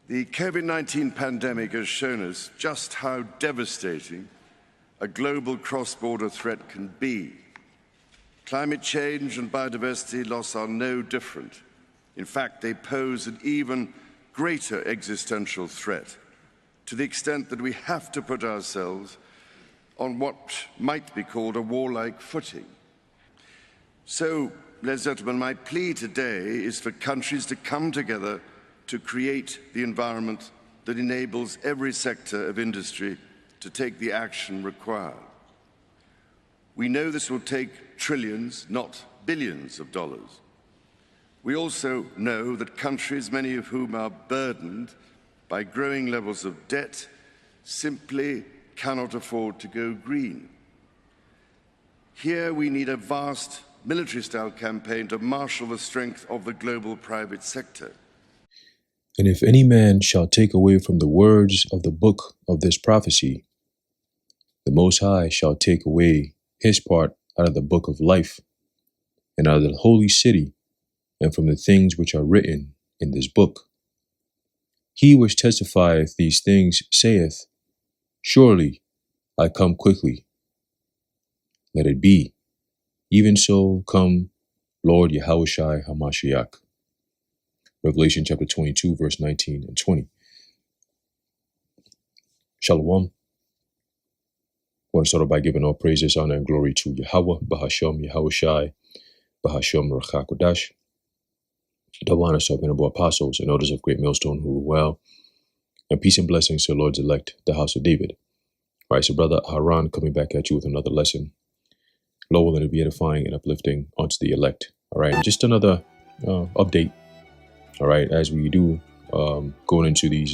The COVID-19 pandemic has shown us just how devastating a global cross-border threat can be. Climate change and biodiversity loss are no different. In fact, they pose an even greater existential threat, to the extent that we have to put ourselves on what might be called a warlike footing. So, ladies and gentlemen, my plea today is for countries to come together to create the environment that enables every sector of industry to take the action required. We know this will take trillions, not billions of dollars. We also know that countries, many of whom are burdened by growing levels of debt, simply cannot afford to go green. Here we need a vast military-style campaign to marshal the strength of the global private sector. And if any man shall take away from the words of the book of this prophecy, the Most High shall take away his part out of the book of life, and out of the holy city, and from the things which are written in this book. He which testifieth these things saith, Surely I come quickly. Let it be. Even so come, Lord Yahushua HaMashiach. Revelation chapter 22, verse 19 and 20. Shalom. I want to start off by giving all praises, honor, and glory to Yahweh, Bahashem, Yahushai, Bahashem, Rachakodash. The honors of venerable apostles and elders of great millstone who rule well, and peace and blessings to the Lord's elect, the house of David. All right, so Brother Haran coming back at you with another lesson. Lo, will it be edifying and uplifting unto the elect. All right, just another update. All right, as we do going into these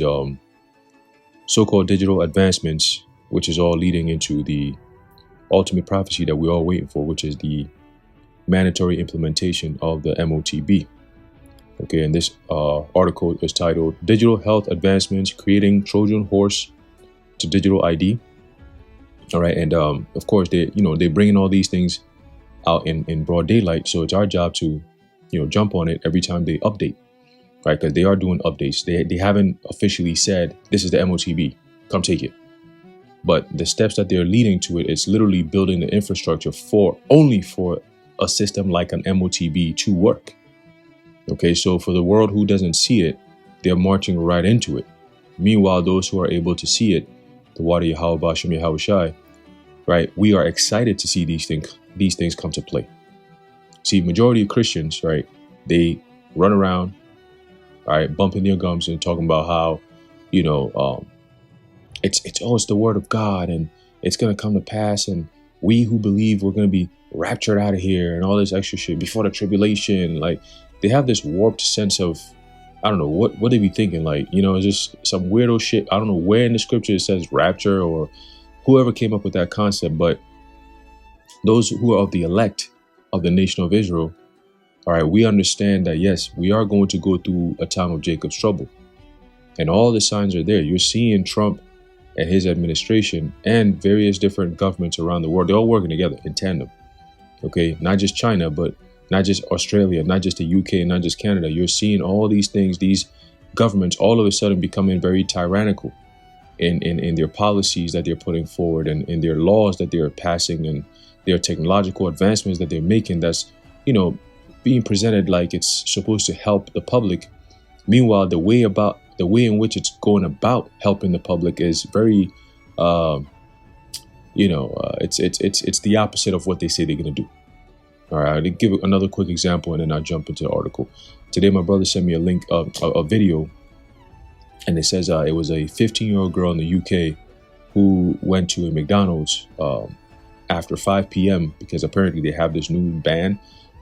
so-called digital advancements, which is all leading into the ultimate prophecy that we're all waiting for, which is the mandatory implementation of the MOTB. Okay, and this article is titled Digital Health Advancements Creating Trojan Horse to Digital ID. All right, and of course they're bringing all these things out in broad daylight, so it's our job to jump on it every time they update, right? Because they are doing updates. They haven't officially said this is the MOTB, come take it, but the steps that they're leading to it is literally building the infrastructure for a system like an MOTB to work. Okay, so for the world who doesn't see it, they're marching right into it. Meanwhile, those who are able to see it, the Wadi Yahweh Bashem Yahushai, right, we are excited to see these things come to play. See, majority of Christians, right, they run around, all right, bumping their gums and talking about how, it's the word of God and it's gonna come to pass, and we who believe we're gonna be raptured out of here and all this extra shit before the tribulation. Like, they have this warped sense of, I don't know, what they be thinking, like, it's just some weirdo shit. I don't know where in the scripture it says rapture or whoever came up with that concept, but those who are of the elect of the nation of Israel, all right, we understand that, yes, we are going to go through a time of Jacob's trouble, and all the signs are there. You're seeing Trump and his administration and various different governments around the world. They're all working together in tandem. Okay, not just China, but not just Australia, not just the UK, not just Canada. You're seeing all these things, these governments all of a sudden becoming very tyrannical in their policies that they're putting forward, and in their laws that they're passing, and their technological advancements that they're making that's, being presented like it's supposed to help the public. Meanwhile, the way in which it's going about helping the public is very, it's the opposite of what they say they're going to do. All right, I'll give another quick example and then I'll jump into the article. Today, my brother sent me a link of a video, and it says it was a 15-year-old girl in the UK who went to a McDonald's after 5 p.m. because apparently they have this new ban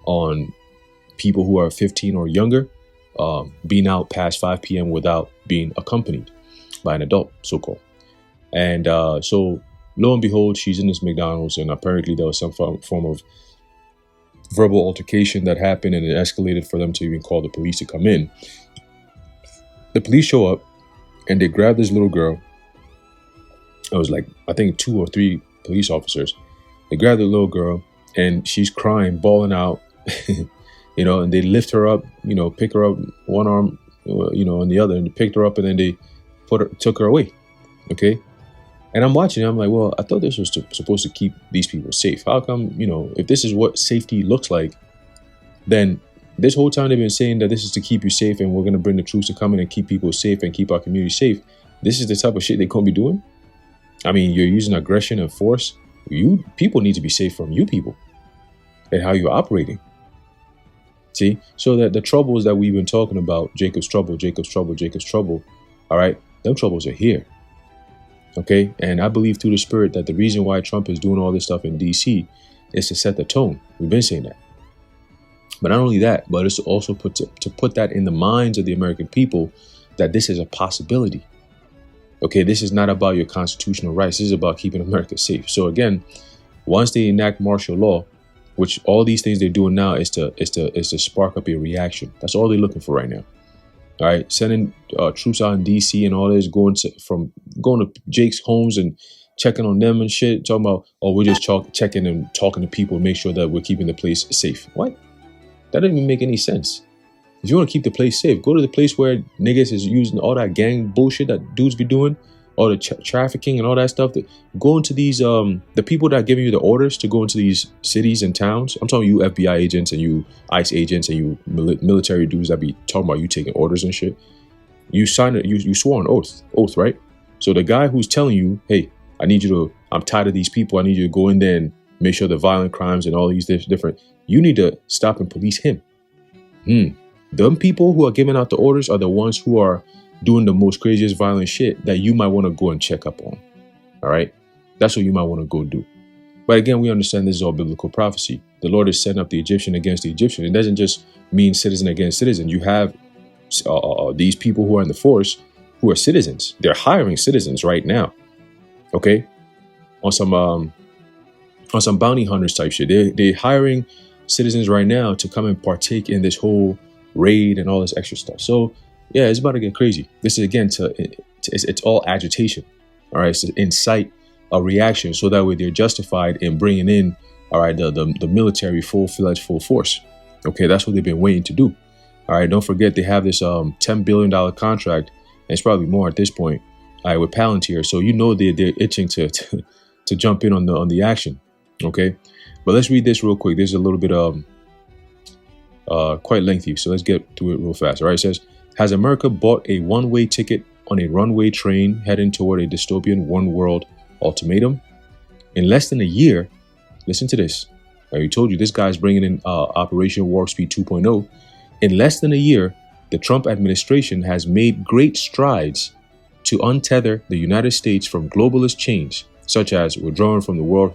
on people who are 15 or younger being out past 5 p.m. without being accompanied by an adult, so-called. And so lo and behold, she's in this McDonald's, and apparently there was some form of verbal altercation that happened, and it escalated for them to even call the police to come in. The police show up and they grab this little girl. It was like, I think 2 or 3 police officers. They grab the little girl and she's crying, bawling out, and they lift her up, pick her up, one arm on the other, and they picked her up and then they took her away. Okay. And I'm watching, I'm like, well, I thought this was supposed to keep these people safe. How come, if this is what safety looks like, then this whole time they've been saying that this is to keep you safe and we're going to bring the troops to come in and keep people safe and keep our community safe. This is the type of shit they can't be doing. I mean, you're using aggression and force. You people need to be safe from you people and how you're operating. See, so that the troubles that we've been talking about, Jacob's trouble, all right, them troubles are here. Okay, and I believe through the Spirit that the reason why Trump is doing all this stuff in DC is to set the tone. We've been saying that. But not only that, but it's also to put that in the minds of the American people that this is a possibility. Okay, this is not about your constitutional rights. This is about keeping America safe. So again, once they enact martial law, which all these things they're doing now is to spark up a reaction. That's all they're looking for right now. All right, sending troops out in DC and all this, going to Jake's homes and checking on them and shit. Talking about, we're just checking and talking to people and make sure that we're keeping the place safe. What? That doesn't even make any sense. If you want to keep the place safe, go to the place where niggas is using all that gang bullshit that dudes be doing, all the trafficking and all that stuff. Go into these, the people that are giving you the orders to go into these cities and towns. I'm talking you FBI agents and you ICE agents and you military dudes that be talking about you taking orders and shit. You signed it, you swore an oath, right? So the guy who's telling you, hey, I'm tired of these people. I need you to go in there and make sure the violent crimes and all these different, you need to stop and police him. Them people who are giving out the orders are the ones who are doing the most craziest violent shit that you might want to go and check up on. All right. That's what you might want to go do. But again, we understand this is all biblical prophecy. The Lord is setting up the Egyptian against the Egyptian. It doesn't just mean citizen against citizen. You have these people who are in the force who are citizens. They're hiring citizens right now. Okay. On some bounty hunters type shit. They're hiring citizens right now to come and partake in this whole raid and all this extra stuff. So yeah, it's about to get crazy. This is again it's all agitation. All right, so incite a reaction so that way they're justified in bringing in, all right, the military full-fledged, full force. Okay, that's what they've been waiting to do. All right, don't forget they have this $10 billion contract, and it's probably more at this point. All right, with Palantir, so they're itching to jump in on the action. Okay, but let's read this real quick. This is a little bit quite lengthy, so let's get to it real fast. All right, it says, has America bought a one-way ticket on a runway train heading toward a dystopian one-world ultimatum? In less than a year, listen to this. I told you this guy's bringing in Operation Warp Speed 2.0. In less than a year, the Trump administration has made great strides to untether the United States from globalist chains, such as withdrawing from the World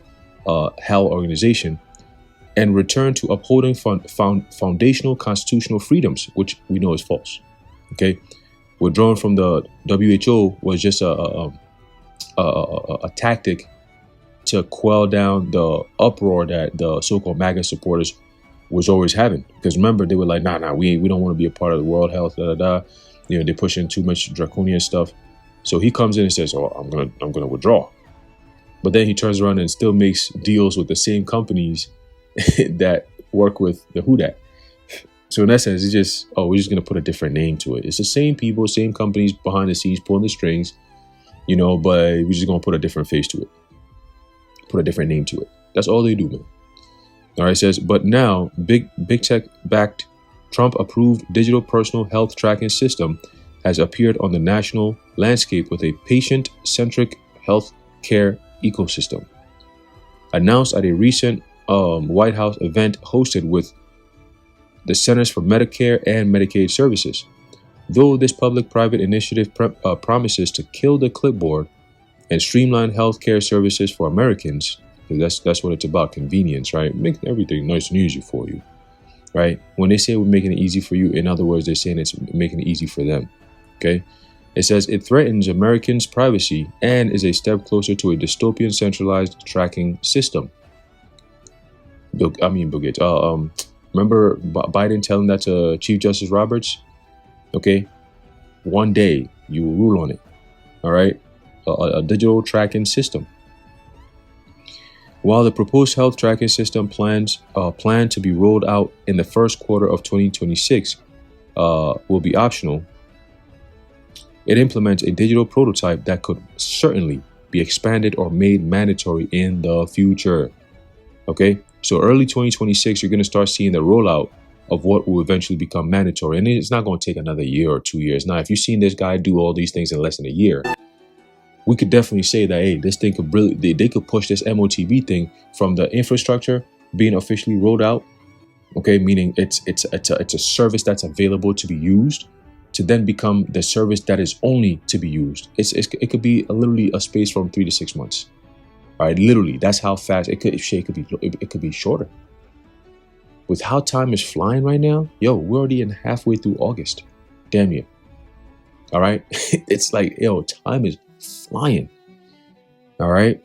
Health Organization and return to upholding foundational constitutional freedoms, which we know is false. Okay, withdrawing from the WHO was just a tactic to quell down the uproar that the so-called MAGA supporters was always having. Because remember, they were like, nah, we don't want to be a part of the World Health, they're pushing too much draconian stuff. So he comes in and says, I'm gonna withdraw. But then he turns around and still makes deals with the same companies that work with the WHO. So in essence, it's just, we're just going to put a different name to it. It's the same people, same companies behind the scenes pulling the strings, but we're just going to put a different face to it. Put a different name to it. That's all they do, man. All right, it says, but now, big tech-backed Trump-approved digital personal health tracking system has appeared on the national landscape with a patient-centric health care ecosystem. Announced at a recent White House event hosted with the Centers for Medicare and Medicaid Services. Though this public-private initiative promises to kill the clipboard and streamline healthcare services for Americans, because that's what it's about, convenience, right? Making everything nice and easy for you, right? When they say we're making it easy for you, in other words, they're saying it's making it easy for them, okay? It says it threatens Americans' privacy and is a step closer to a dystopian centralized tracking system. Bill Gates. Remember Biden telling that to Chief Justice Roberts? Okay, one day you will rule on it. All right, a digital tracking system. While the proposed health tracking system planned to be rolled out in the first quarter of 2026 will be optional, It implements a digital prototype that could certainly be expanded or made mandatory in the future. Okay, so early 2026, you're going to start seeing the rollout of what will eventually become mandatory. And it's not going to take another year or 2 years. Now, if you've seen this guy do all these things in less than a year, we could definitely say that, hey, this thing could really, they could push this MOTV thing from the infrastructure being officially rolled out. Okay, meaning it's a service that's available to be used, to then become the service that is only to be used. It could be literally a space from 3 to 6 months. All right, literally, that's how fast it could be shorter. With how time is flying right now, yo, we're already in halfway through August. Damn you. All right, it's like, yo, time is flying. All right.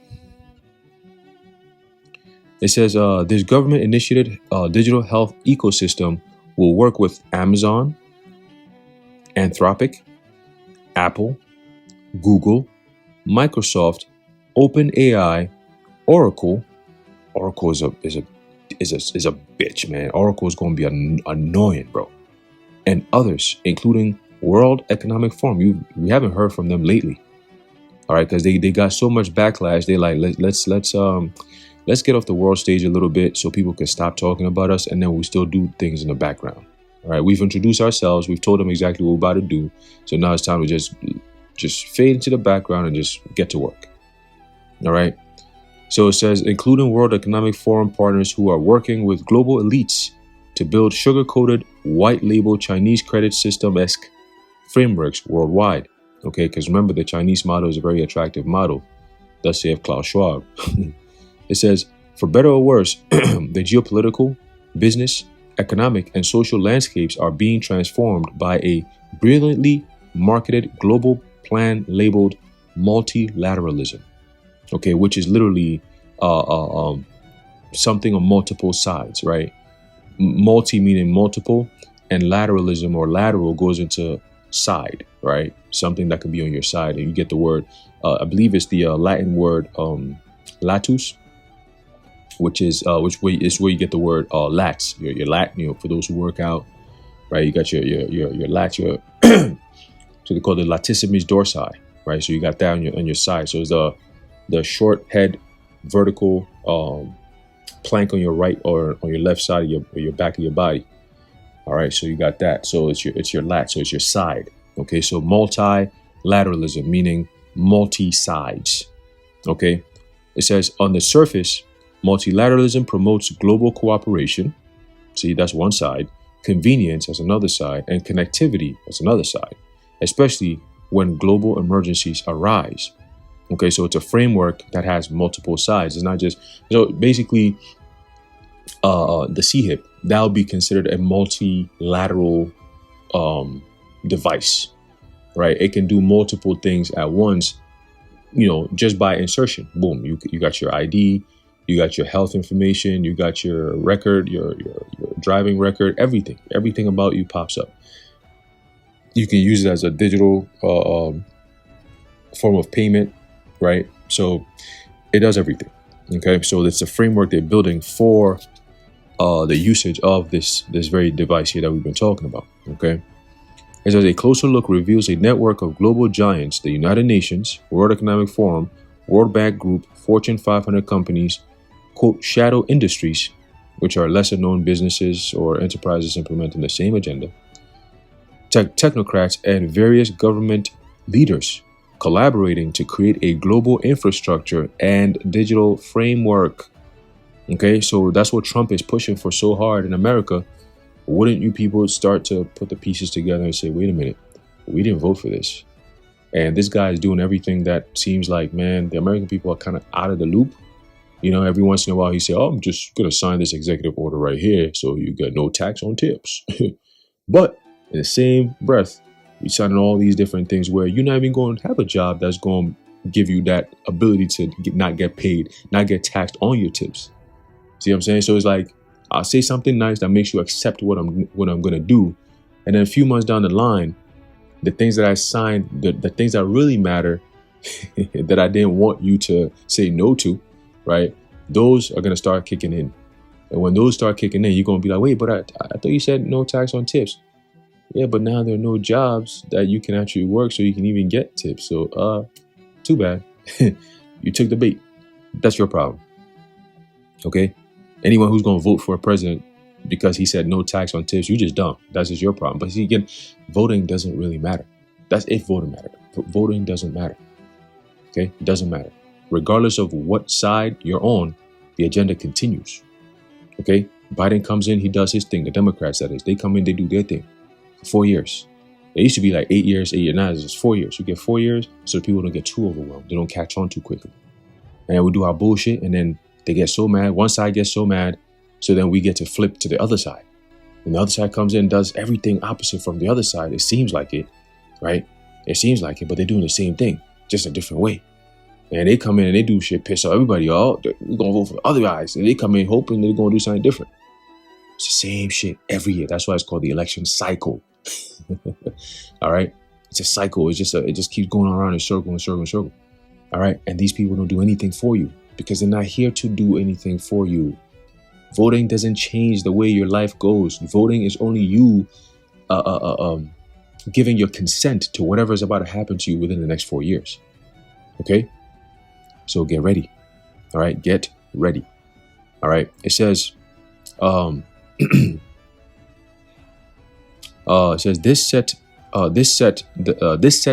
It says this government-initiated digital health ecosystem will work with Amazon, Anthropic, Apple, Google, Microsoft, OpenAI, Oracle. Oracle is a bitch, man. Oracle is going to be annoying, bro. And others, including World Economic Forum. We haven't heard from them lately. All right, because they got so much backlash. They like let's get off the world stage a little bit so people can stop talking about us, and then we still do things in the background. All right, we've introduced ourselves. We've told them exactly what we're about to do. So now it's time to just fade into the background and just get to work. All right. So it says, including World Economic Forum partners who are working with global elites to build sugar-coated, white-label Chinese credit system-esque frameworks worldwide. Okay, because remember, the Chinese model is a very attractive model. Thus saith Klaus Schwab. It says, for better or worse, the geopolitical, business, economic, and social landscapes are being transformed by a brilliantly marketed global plan labeled multilateralism. Okay, which is literally something on multiple sides, right? Multi meaning multiple, and lateralism or lateral goes into side, right? Something that could be on your side, and you get the word. I believe it's the Latin word latus, which is where you get the word lats. Your lat, for those who work out, right? You got your lats, so they call it latissimus dorsi, right? So you got that on your side. So it's the short head vertical plank on your right or on your left side of your back of your body. All right, so you got that. So it's your lat, so it's your side. Okay, so multilateralism meaning multi sides. Okay, it says on the surface, multilateralism promotes global cooperation. See, that's one side. Convenience as another side, and connectivity as another side, especially when global emergencies arise. Okay, so it's a framework that has multiple sides. It's not just, so basically the CHIP, that'll be considered a multilateral device, right? It can do multiple things at once, just by insertion. Boom, you got your ID, you got your health information, you got your record, your driving record, everything about you pops up. You can use it as a digital form of payment, right? So it does everything. Okay, so it's a framework they're building for the usage of this very device here that we've been talking about. Okay, as a closer look reveals a network of global giants: the United Nations, World Economic Forum, World Bank Group, Fortune 500 companies, quote, shadow industries, which are lesser known businesses or enterprises implementing the same agenda, technocrats, and various government leaders collaborating to create a global infrastructure and digital framework. Okay, so that's what Trump is pushing for so hard in America. Wouldn't you people start to put the pieces together and say, wait a minute, we didn't vote for this. And this guy is doing everything that seems like, man, the American people are kind of out of the loop. Every once in a while he say, oh, I'm just going to sign this executive order right here so you get no tax on tips. But in the same breath, we signing all these different things where you're not even going to have a job that's going to give you that ability to not get paid, not get taxed on your tips. See what I'm saying? So it's like, I'll say something nice that makes you accept what I'm going to do. And then a few months down the line, the things that I signed, the things that really matter that I didn't want you to say no to, right? Those are going to start kicking in. And when those start kicking in, you're going to be like, wait, but I thought you said no tax on tips. Yeah, but now there are no jobs that you can actually work so you can even get tips. So, too bad. You took the bait. That's your problem. Okay? Anyone who's going to vote for a president because he said no tax on tips, you just dumb. That's just your problem. But see, again, voting doesn't really matter. That's if voting matters. Voting doesn't matter. Okay? It doesn't matter. Regardless of what side you're on, the agenda continues. Okay? Biden comes in, he does his thing. The Democrats, that is, they come in, they do their thing for 4 years. It used to be like 8 years, 8 years. Now it's just 4 years. You get 4 years so that people don't get too overwhelmed. They don't catch on too quickly. And then we do our bullshit, and then they get so mad. One side gets so mad, so then we get to flip to the other side. And the other side comes in and does everything opposite from the other side. It seems like it, right? It seems like it, but they're doing the same thing, just a different way. And they come in and they do shit, piss off everybody. Oh, we're going to vote for the other guys. And they come in hoping they're going to do something different. It's the same shit every year. That's why it's called the election cycle. All right? It's a cycle. It just keeps going around in circle and circle and circle. All right? And these people don't do anything for you because they're not here to do anything for you. Voting doesn't change the way your life goes. Voting is only you giving your consent to whatever is about to happen to you within the next 4 years. Okay? So get ready. All right? Get ready. All right? It says, it says this sets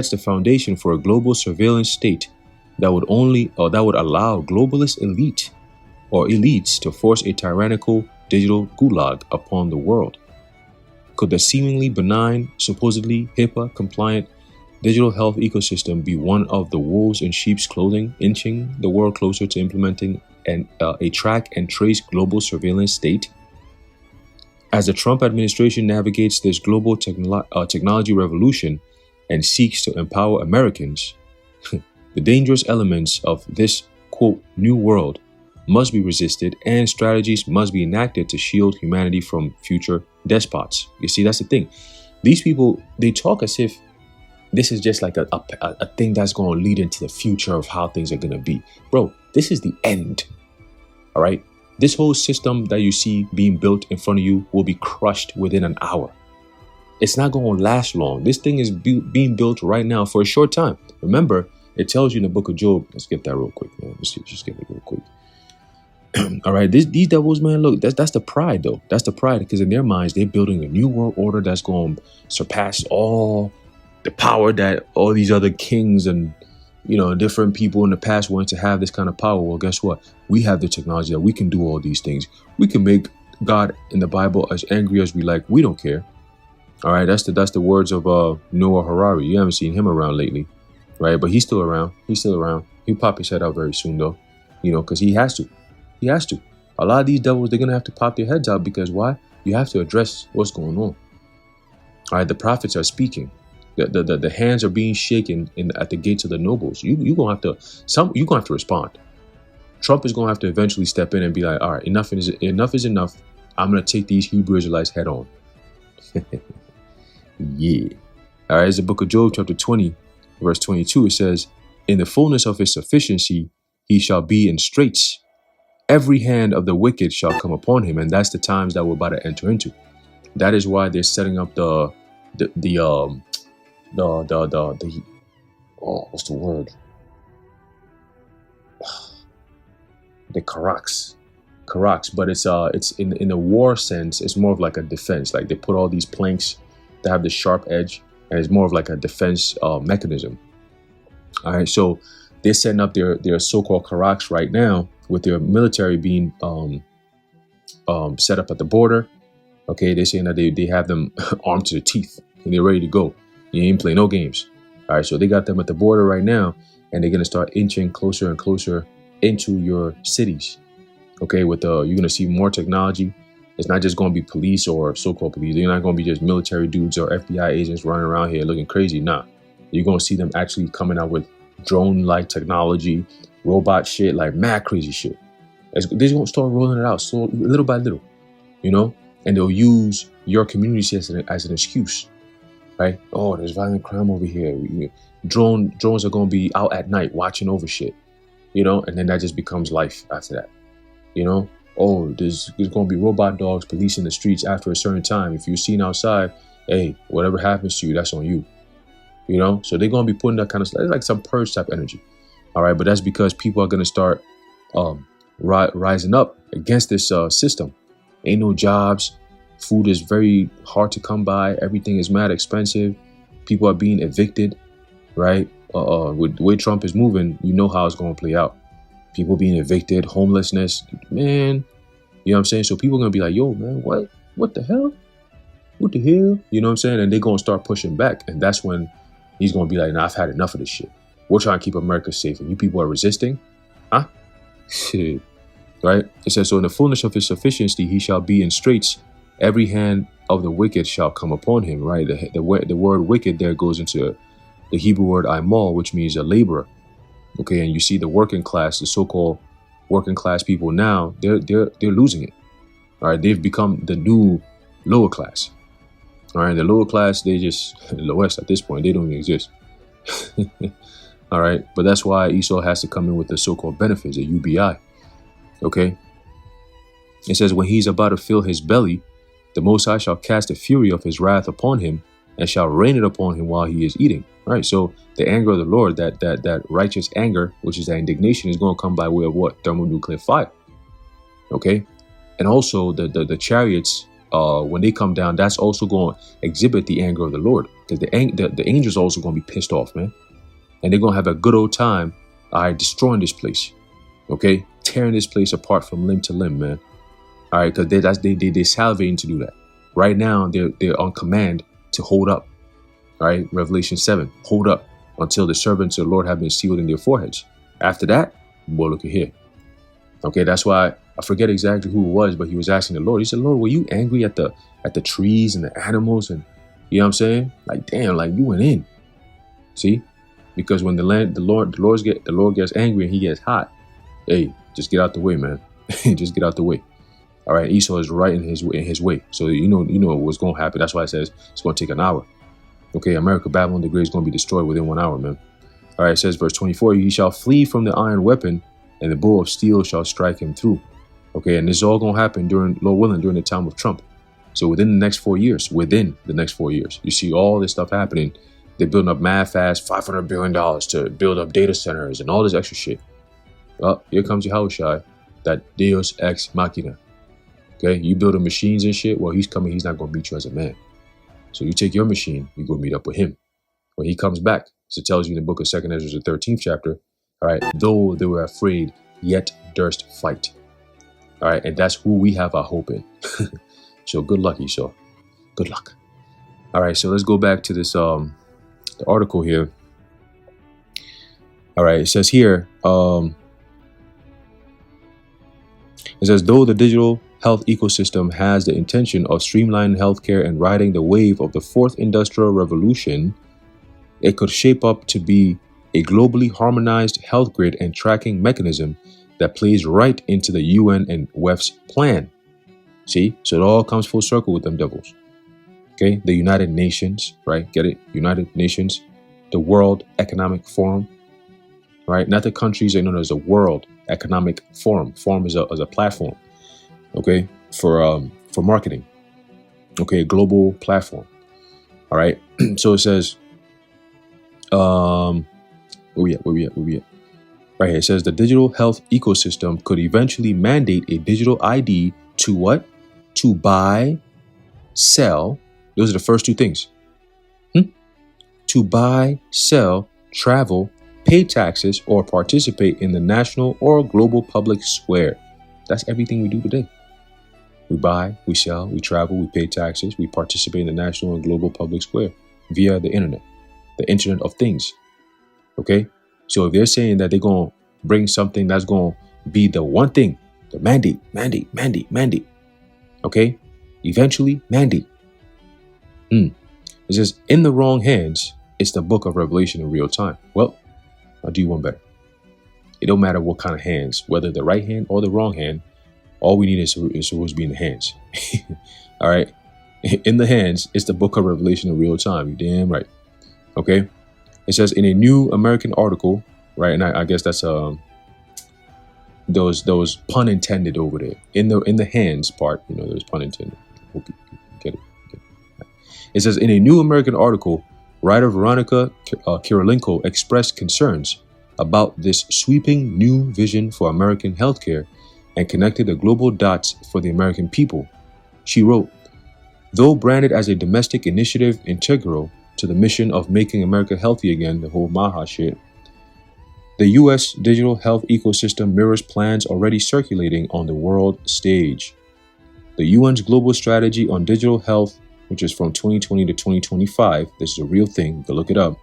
the foundation for a global surveillance state that would allow globalist elites to force a tyrannical digital gulag upon the world. Could the seemingly benign, supposedly HIPAA compliant digital health ecosystem be one of the wolves in sheep's clothing, inching the world closer to implementing a track and trace global surveillance state? As the Trump administration navigates this global technology revolution and seeks to empower Americans, the dangerous elements of this, quote, new world must be resisted and strategies must be enacted to shield humanity from future despots. You see, that's the thing. These people, they talk as if this is just like a thing that's going to lead into the future of how things are going to be. Bro, this is the end. All right? This whole system that you see being built in front of you will be crushed within an hour. It's not going to last long. This thing is being built right now for a short time. Remember, it tells you in the book of Job. Let's get that real quick, man. Let's just get it real quick. All right, these devils, man, look, that's the pride, though. That's the pride, because in their minds, they're building a new world order that's going to surpass all the power that all these other kings and different people in the past wanted to have this kind of power. Well, guess what? We have the technology that we can do all these things. We can make God in the Bible as angry as we like. We don't care. All right, that's the words of Noah Harari. You haven't seen him around lately, right? But he's still around. He'll pop his head out very soon, though, because he has to. He has to. A lot of these devils, they're going to have to pop their heads out because why? You have to address what's going on. All right, the prophets are speaking. The hands are being shaken at the gates of the nobles. You're gonna have to respond. Trump is gonna have to eventually step in and be like, all right, enough is enough. I'm gonna take these Hebrew Israelites head on. Yeah. All right, it's the book of Job, chapter 20, verse 22. It says, in the fullness of his sufficiency, he shall be in straits. Every hand of the wicked shall come upon him. And that's the times that we're about to enter into. That is why they're setting up what's the word? The Karaks, but it's in a war sense. It's more of like a defense. Like they put all these planks that have the sharp edge, and it's more of like a defense mechanism. All right, so they're setting up their so-called Karaks right now with their military being set up at the border. Okay, they're saying that they have them armed to the teeth and they're ready to go. You ain't play no games. All right, so they got them at the border right now, and they're gonna start inching closer and closer into your cities. Okay, you're gonna see more technology. It's not just gonna be police or so-called police. They're not gonna be just military dudes or FBI agents running around here looking crazy. Nah, you're gonna see them actually coming out with drone-like technology, robot shit, like mad crazy shit. They're gonna start rolling it out so little by little, and they'll use your community as an excuse. Right? Oh, there's violent crime over here. Drones are going to be out at night watching over shit, and then that just becomes life after that. Oh, there's going to be robot dogs policing the streets after a certain time. If you're seen outside hey, whatever happens to you, that's on you. You know, so they're gonna be putting that kind of stuff. It's like some purge type energy. All right, but that's because people are gonna start rising up against this system. Ain't no jobs. Food is very hard to come by. Everything is mad expensive. People are being evicted, right? With the way Trump is moving, you know how it's going to play out. People being evicted, homelessness, man. You know what I'm saying? So people are going to be like, yo, man, what the hell? What the hell? You know what I'm saying? And they're going to start pushing back. And that's when he's going to be like, nah, I've had enough of this shit. We're trying to keep America safe. And you people are resisting? Huh? Shit. Right? It says, so in the fullness of his sufficiency, he shall be in straits. Every hand of the wicked shall come upon him. Right? The word wicked there goes into the Hebrew word aimal, which means a laborer. Okay, and you see the working class, the so-called working class people now, they're losing it. All right, they've become the new lower class. All right, the lower class, they just lowest at this point, they don't even exist. All right, but that's why Esau has to come in with the so-called benefits, a UBI. Okay, it says when he's about to fill his belly, the Most High shall cast the fury of his wrath upon him and shall rain it upon him while he is eating. All right, so the anger of the Lord, that righteous anger, which is that indignation, is going to come by way of what? Thermonuclear fire. Okay, and also the chariots, when they come down, that's also going to exhibit the anger of the Lord, because the angels are also going to be pissed off, man, and they're going to have a good old time, destroying this place. Okay, tearing this place apart from limb to limb, man. All right, because they're salivating to do that. Right now, they're on command to hold up. All right, Revelation 7, hold up until the servants of the Lord have been sealed in their foreheads. After that, boy, look at here. Okay, that's why I forget exactly who it was, but he was asking the Lord. He said, Lord, were you angry at the trees and the animals? And you know what I'm saying? Like, damn, like you went in. See? Because when the Lord gets angry and he gets hot, hey, just get out the way, man. Just get out the way. All right, Esau is right in his way. So you know what's going to happen. That's why it says it's going to take an hour. Okay, America, Babylon the Great is going to be destroyed within 1 hour, man. All right, it says verse 24, he shall flee from the iron weapon, and the bow of steel shall strike him through. Okay, and this is all going to happen Lord willing, during the time of Trump. So within the next 4 years, you see all this stuff happening. They're building up mad fast, $500 billion to build up data centers and all this extra shit. Well, here comes Yahushua, that Deus ex machina. Okay, you building machines and shit. Well, he's coming. He's not going to meet you as a man. So you take your machine, you go meet up with him. When he comes back, so it tells you in the book of 2nd Ezra, the 13th chapter, all right, though they were afraid, yet durst fight. All right, and that's who we have our hope in. So good luck, Esau. Good luck. All right, so let's go back to this the article here. All right, it says here, it says, though the digital health ecosystem has the intention of streamlining healthcare and riding the wave of the fourth industrial revolution, it could shape up to be a globally harmonized health grid and tracking mechanism that plays right into the UN and WEF's plan. See? So it all comes full circle with them devils. Okay? The United Nations, right? Get it? United Nations, the World Economic Forum, right? Not the countries are known as the World Economic Forum. Forum is a platform. Okay, for marketing. Okay, a global platform. All right. So it says, where we at? Right here. It says the digital health ecosystem could eventually mandate a digital ID to what? To buy, sell. Those are the first two things. To buy, sell, travel, pay taxes, or participate in the national or global public square. That's everything we do today. We buy, we sell, we travel, we pay taxes, we participate in the national and global public square via the internet of things. Okay? So if they're saying that they're going to bring something that's going to be the one thing, the mandate. Okay? Eventually, mandate. It says, in the wrong hands, it's the book of Revelation in real time. Well, I'll do you one better. It don't matter what kind of hands, whether the right hand or the wrong hand. All we need is supposed to be in the hands. All right. In the hands, it's the book of Revelation in real time. You damn right. Okay. It says in a new American article, right? And I guess that's those pun intended over there. In the hands part, there's pun intended. Hope you get it. It says, in a New American article, writer Veronica Kirilenko expressed concerns about this sweeping new vision for American healthcare and connected the global dots for the American people. She wrote, though branded as a domestic initiative integral to the mission of making America healthy again, the whole Maha shit, the U.S. digital health ecosystem mirrors plans already circulating on the world stage. The UN's Global Strategy on Digital Health, which is from 2020 to 2025, this is a real thing, you can look it up,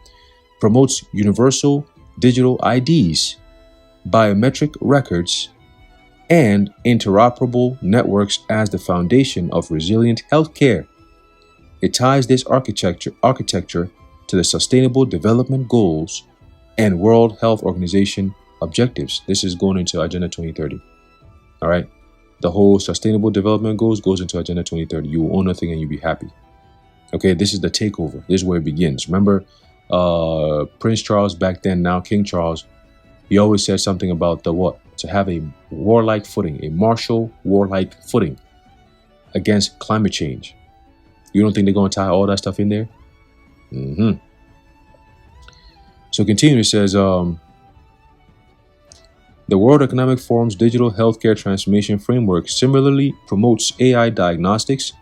promotes universal digital IDs, biometric records, and interoperable networks as the foundation of resilient healthcare. It ties this architecture to the Sustainable Development Goals and World Health Organization objectives. This is going into Agenda 2030. All right. The whole Sustainable Development Goals goes into Agenda 2030. You will own nothing and you'll be happy. Okay. This is the takeover. This is where it begins. Remember, Prince Charles back then, now King Charles, he always said something about the what? To have a warlike footing, a martial warlike footing against climate change. You don't think they're going to tie all that stuff in there? So continue, it says, the World Economic Forum's Digital Healthcare Transformation Framework similarly promotes AI diagnostics,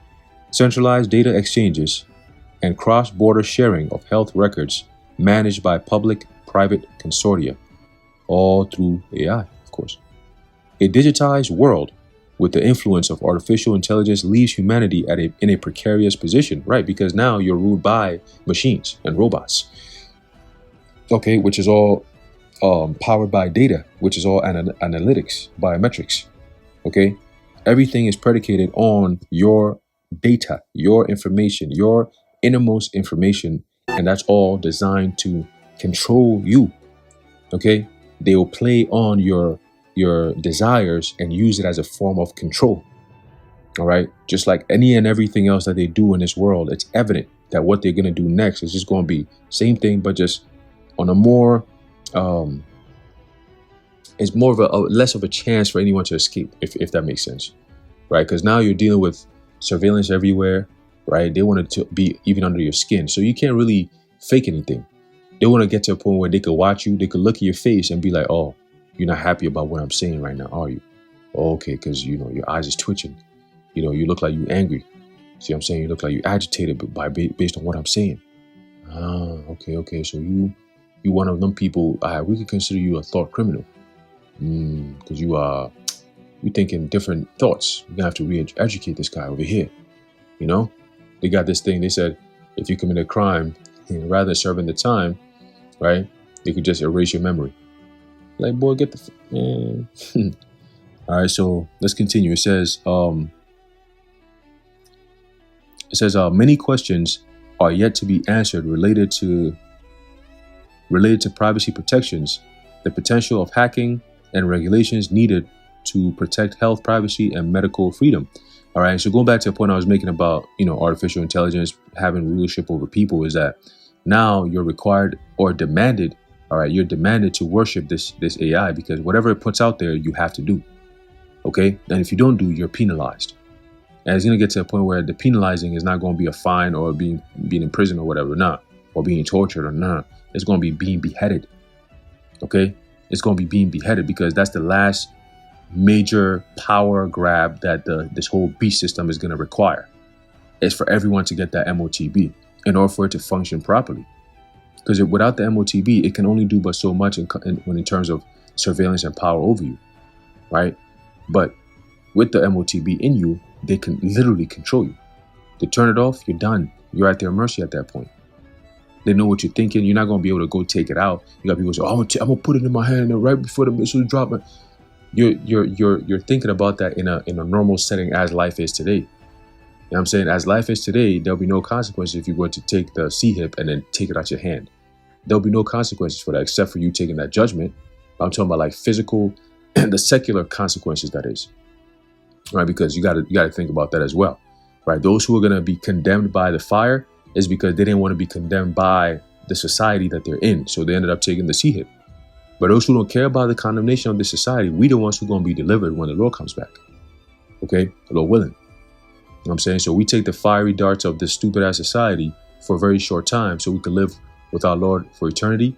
centralized data exchanges, and cross-border sharing of health records managed by public-private consortia, all through AI, of course. A digitized world with the influence of artificial intelligence leaves humanity in a precarious position, right? Because now you're ruled by machines and robots. Okay, which is all powered by data, which is all analytics, biometrics. Okay, everything is predicated on your data, your information, your innermost information, and that's all designed to control you. Okay, they will play on your desires and use it as a form of control. All right, just like any and everything else that they do in this world, it's evident that what they're going to do next is just going to be same thing, but just on a more, it's more of a less of a chance for anyone to escape, if that makes sense, right? Because now you're dealing with surveillance everywhere, right? They want it to be even under your skin, so you can't really fake anything. They want to get to a point where they could watch you, they could look at your face and be like, "Oh, you're not happy about what I'm saying right now, are you? Oh, okay, because you know your eyes is twitching. You know, you look like you angry. See what I'm saying? You look like you agitated based on what I'm saying. Ah, okay. So you one of them people, we could consider you a thought criminal. Because you thinking different thoughts. You're gonna have to re-educate this guy over here. You know? They got this thing, they said, if you commit a crime, rather than serving the time, right, they could just erase your memory. Like, boy, get the man. All right, so let's continue. It says, many questions are yet to be answered related to privacy protections, the potential of hacking, and regulations needed to protect health, privacy, and medical freedom. All right, so going back to the point I was making about, artificial intelligence having rulership over people, is that now you're required or demanded, all right, you're demanded to worship this AI, because whatever it puts out there, you have to do. Okay, and if you don't do, you're penalized. And it's going to get to a point where the penalizing is not going to be a fine or being in prison or whatever, or being tortured or not. It's going to be being beheaded. Okay, it's going to be being beheaded, because that's the last major power grab that this whole beast system is going to require. It's for everyone to get that MOTB in order for it to function properly. Because without the MOTB, it can only do but so much in terms of surveillance and power over you, right? But with the MOTB in you, they can literally control you. They turn it off, you're done. You're at their mercy at that point. They know what you're thinking. You're not going to be able to go take it out. You got people say, "Oh, I'm going to put it in my hand right before the missile drop." You're thinking about that in a normal setting as life is today. You know what I'm saying? As life is today, there'll be no consequences if you were to take the C-hip and then take it out your hand. There'll be no consequences for that, except for you taking that judgment. I'm talking about like physical and the secular consequences, that is. Right? Because you got to think about that as well. Right? Those who are going to be condemned by the fire is because they didn't want to be condemned by the society that they're in. So they ended up taking the C-hip. But those who don't care about the condemnation of the society, we the ones who are going to be delivered when the Lord comes back. Okay? The Lord willing. what I'm saying? So we take the fiery darts of this stupid ass society for a very short time so we can live with our Lord for eternity.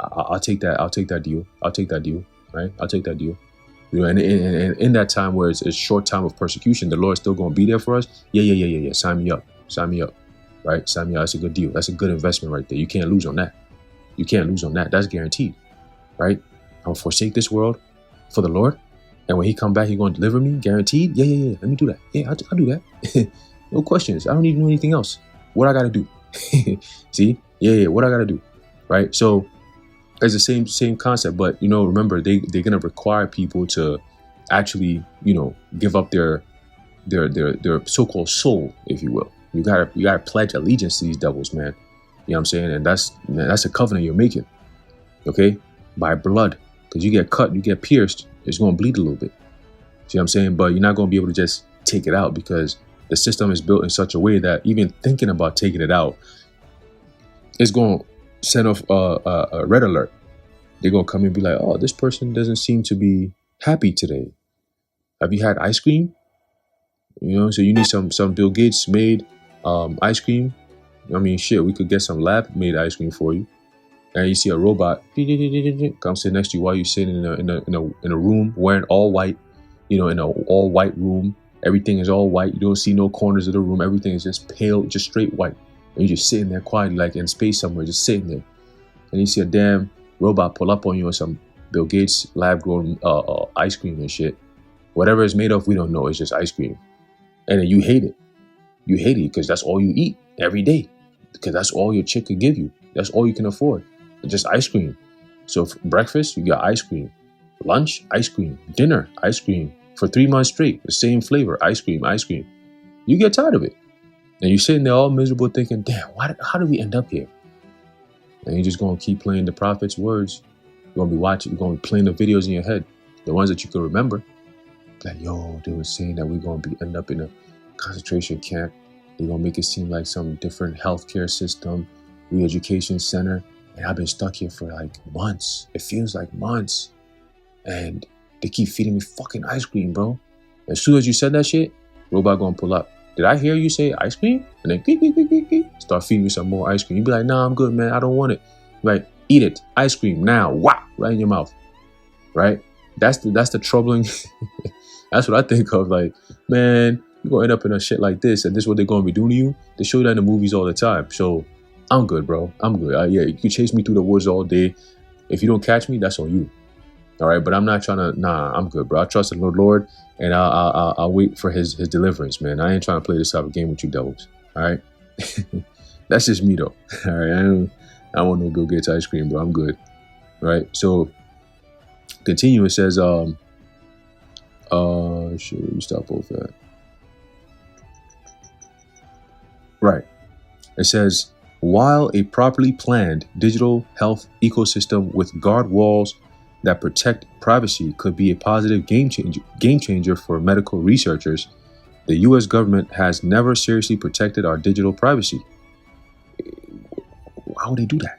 I'll take that. I'll take that deal. I'll take that deal. Right? I'll take that deal. You know, and in that time where it's a short time of persecution, the Lord's still going to be there for us. Yeah. Sign me up. Sign me up. Right? Sign me up. That's a good deal. That's a good investment right there. You can't lose on that. You can't lose on that. That's guaranteed. Right? I'll forsake this world for the Lord. And when he come back, he's going to deliver me. Guaranteed. Yeah. Let me do that. Yeah, I'll do that. No questions. I don't need to do anything else. What I got to do. See? Yeah. What I got to do. Right? So it's the same concept. But, you know, remember, they're going to require people to actually, you know, give up their so-called soul, if you will. You gotta pledge allegiance to these devils, man. You know what I'm saying? And that's a covenant you're making. Okay? By blood. Because you get cut, you get pierced, it's going to bleed a little bit. See what I'm saying? But you're not going to be able to just take it out because the system is built in such a way that even thinking about taking it out is going to send off a red alert. They're going to come and be like, oh, this person doesn't seem to be happy today. Have you had ice cream? You know, so you need some Bill Gates made ice cream. I mean, shit, we could get some lab made ice cream for you. And you see a robot come sit next to you while you're sitting in a room wearing all white, you know, in an all white room. Everything is all white. You don't see no corners of the room. Everything is just pale, just straight white. And you're just sitting there quietly, like in space somewhere, just sitting there. And you see a damn robot pull up on you on some Bill Gates lab-grown ice cream and shit. Whatever it's made of, we don't know. It's just ice cream. And then you hate it. You hate it because that's all you eat every day. Because that's all your chick could give you. That's all you can afford. Just ice cream. So for breakfast, you got ice cream. Lunch, ice cream. Dinner, ice cream. For 3 months straight, the same flavor, ice cream. You get tired of it. And you're sitting there all miserable thinking, damn, how did we end up here? And you're just going to keep playing the prophet's words. You're going to be watching, you're going to be playing the videos in your head. The ones that you can remember. Like, yo, they were saying that we're going to end up in a concentration camp. They're going to make it seem like some different healthcare system, re-education center. And I've been stuck here for like months. It feels like months. And they keep feeding me fucking ice cream, bro. As soon as you said that shit, robot gonna pull up. Did I hear you say ice cream? And then start feeding me some more ice cream. You be like, nah, I'm good, man. I don't want it. Right? Eat it. Ice cream now. Wow. Right in your mouth. Right? That's the troubling. That's what I think of. Like, man, you're gonna end up in a shit like this, and this is what they're gonna be doing to you. They show that in the movies all the time. So I'm good, bro. I'm good. Yeah, you can chase me through the woods all day. If you don't catch me, that's on you. All right, but I'm not trying to. Nah, I'm good, bro. I trust the Lord, and I'll wait for His deliverance, man. I ain't trying to play this type of game with you devils. All right, that's just me though. All right, I don't want no Bill Gates ice cream, bro. I'm good. All right, so continue. It says, should we stop both at? Right. It says, while a properly planned digital health ecosystem with guard walls that protect privacy could be a positive game changer for medical researchers, the U.S. government has never seriously protected our digital privacy. Why would they do that?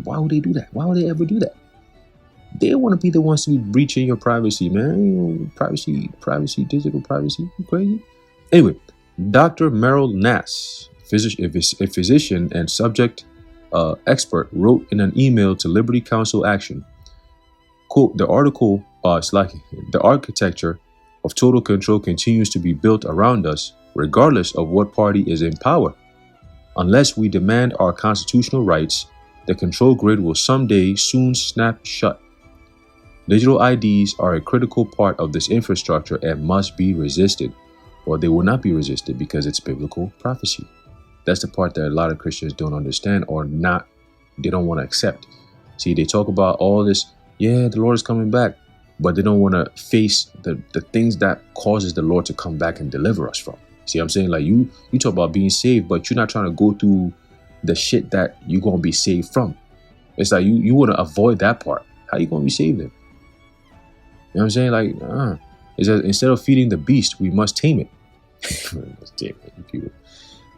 Why would they do that? Why would they ever do that? They want to be the ones to be breaching your privacy, man. Privacy, digital privacy. You crazy? Anyway, Dr. Meryl Nass, a physician and subject expert, wrote in an email to Liberty Counsel Action, quote, the architecture of total control continues to be built around us, regardless of what party is in power. Unless we demand our constitutional rights, the control grid will someday soon snap shut. Digital IDs are a critical part of this infrastructure and must be resisted, or they will not be resisted because it's biblical prophecy. That's the part that a lot of Christians don't understand or they don't want to accept. See, they talk about all this, yeah, the Lord is coming back, but they don't want to face the things that causes the Lord to come back and deliver us from. See what I'm saying? Like you talk about being saved, but you're not trying to go through the shit that you're going to be saved from. It's like you want to avoid that part. How you going to be saved then? You know what I'm saying? Like, it's that instead of feeding the beast, we must tame it.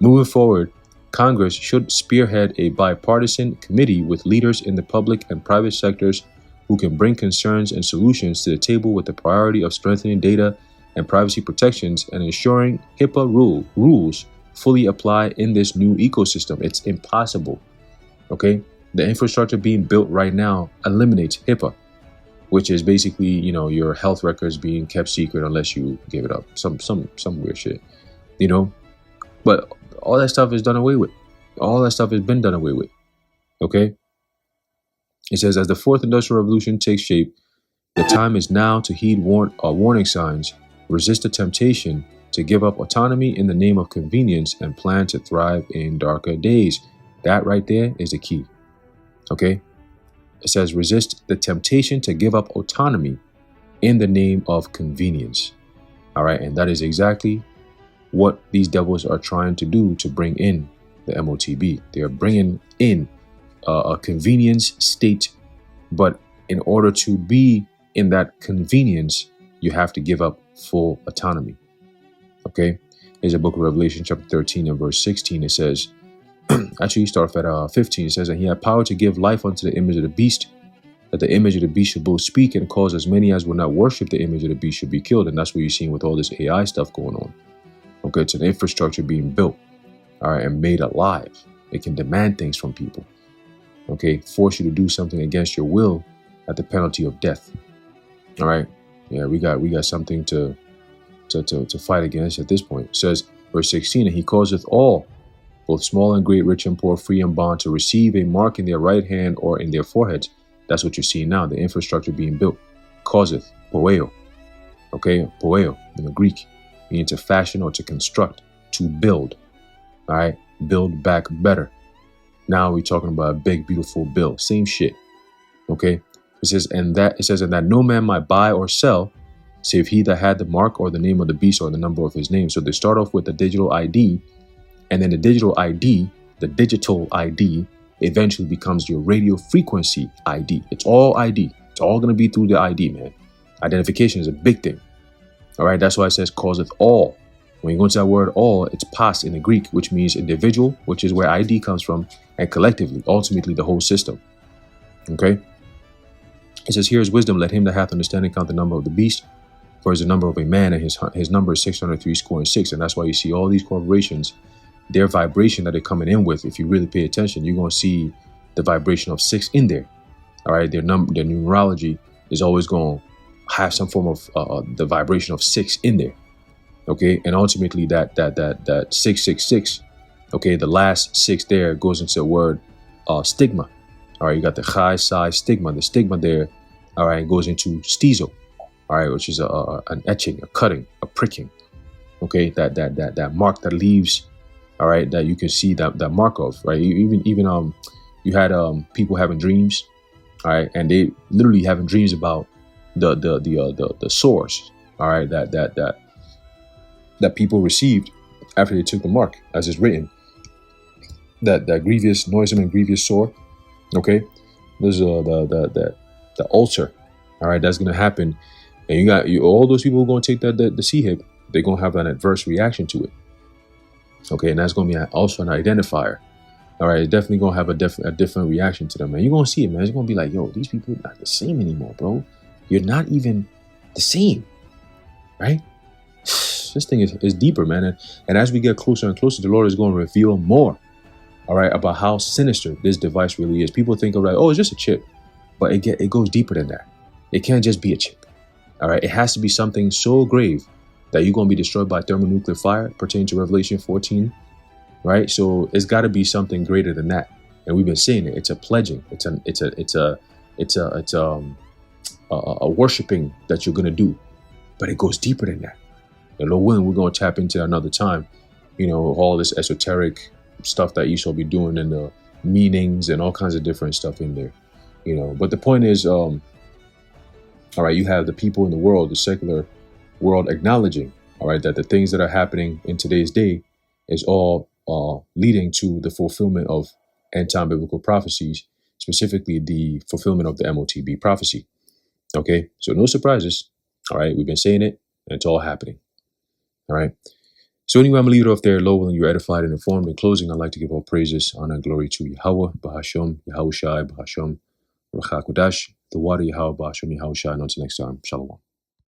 Moving forward, Congress should spearhead a bipartisan committee with leaders in the public and private sectors who can bring concerns and solutions to the table with the priority of strengthening data and privacy protections and ensuring HIPAA rules fully apply in this new ecosystem. It's impossible. Okay, the infrastructure being built right now eliminates HIPAA, which is basically, you know, your health records being kept secret unless you give it up. Some weird shit, you know. But all that stuff is done away with. All that stuff has been done away with. Okay. It says, as the fourth industrial revolution takes shape, the time is now to heed warning signs, resist the temptation to give up autonomy in the name of convenience, and plan to thrive in darker days. That right there is the key. Okay. It says, resist the temptation to give up autonomy in the name of convenience. All right. And that is exactly what these devils are trying to do to bring in the MOTB. They're bringing in a convenience state, but in order to be in that convenience, you have to give up full autonomy. Okay. Here's a book of Revelation chapter 13 and verse 16. It says, actually, you start off at 15. It says, and he had power to give life unto the image of the beast, that the image of the beast should both speak and cause as many as will not worship the image of the beast should be killed. And that's what you're seeing with all this AI stuff going on. Okay, it's an infrastructure being built, all right, and made alive. It can demand things from people. Okay, force you to do something against your will at the penalty of death. All right, yeah, we got something to fight against at this point. It says, verse 16, and he causeth all, both small and great, rich and poor, free and bond, to receive a mark in their right hand or in their foreheads. That's what you're seeing now, the infrastructure being built. Causeth, poeo. Okay, poeo in the Greek, meaning to fashion or to construct, to build. All right, build back better. Now we're talking about a big, beautiful bill. Same shit. Okay, it says, and that no man might buy or sell, save he that had the mark or the name of the beast or the number of his name. So they start off with the digital ID, and then the digital ID eventually becomes your radio frequency ID. It's all ID. It's all going to be through the ID, man. Identification is a big thing. All right, that's why it says causeth all. When you go into that word all, it's pas in the Greek, which means individual, which is where ID comes from, and collectively, ultimately the whole system. Okay? It says, here is wisdom, let him that hath understanding count the number of the beast, for is the number of a man, and his number is 636. And that's why you see all these corporations, their vibration that they're coming in with, if you really pay attention, you're going to see the vibration of 6 in there. All right, their numerology is always going to have some form of the vibration of 6 in there. Okay, and ultimately that 666, okay, the last 6 there goes into the word stigma. All right, you got the chai, psi, stigma. The stigma there, all right, goes into stizo, all right, which is an etching, a cutting, a pricking. Okay, that mark that leaves, all right, that you can see that mark of, right? Even you had people having dreams, all right, and they literally having dreams about the source, all right, that people received after they took the mark, as is written, that grievous, noisome, and grievous sore. Okay, there's the ulcer. All right, that's gonna happen, and you got all those people who are gonna take the CHIP. They're gonna have an adverse reaction to it. Okay, and that's gonna be also an identifier. All right, it's definitely gonna have a different reaction to them, man. You're gonna see it, man. It's gonna be like, yo, these people are not the same anymore, bro. You're not even the same, right? This thing is deeper, man. And as we get closer and closer, the Lord is going to reveal more, all right, about how sinister this device really is. People think of like, oh, it's just a chip, but it goes deeper than that. It can't just be a chip, all right? It has to be something so grave that you're going to be destroyed by thermonuclear fire, pertaining to Revelation 14, right? So it's got to be something greater than that. And we've been saying it. It's a pledging. It's a worshiping that you're going to do, but it goes deeper than that. And Lord willing, we're going to tap into another time, you know, all this esoteric stuff that Esau be doing, and the meanings and all kinds of different stuff in there, you know. But the point is, all right, you have the people in the world, the secular world, acknowledging, all right, that the things that are happening in today's day is all leading to the fulfillment of end-time biblical prophecies, specifically the fulfillment of the MOTB prophecy. Okay, so no surprises. All right, we've been saying it, and it's all happening. All right. So anyway, I'm going to leave it off there. Lord willing, you're edified and informed. In closing, I'd like to give all praises, honor, and glory to Yahweh, Bahasham, Yahushai, Bahasham, Ruach HaKodesh, the water Yahweh, Bahasham, Yahushai. And until next time, Shalom.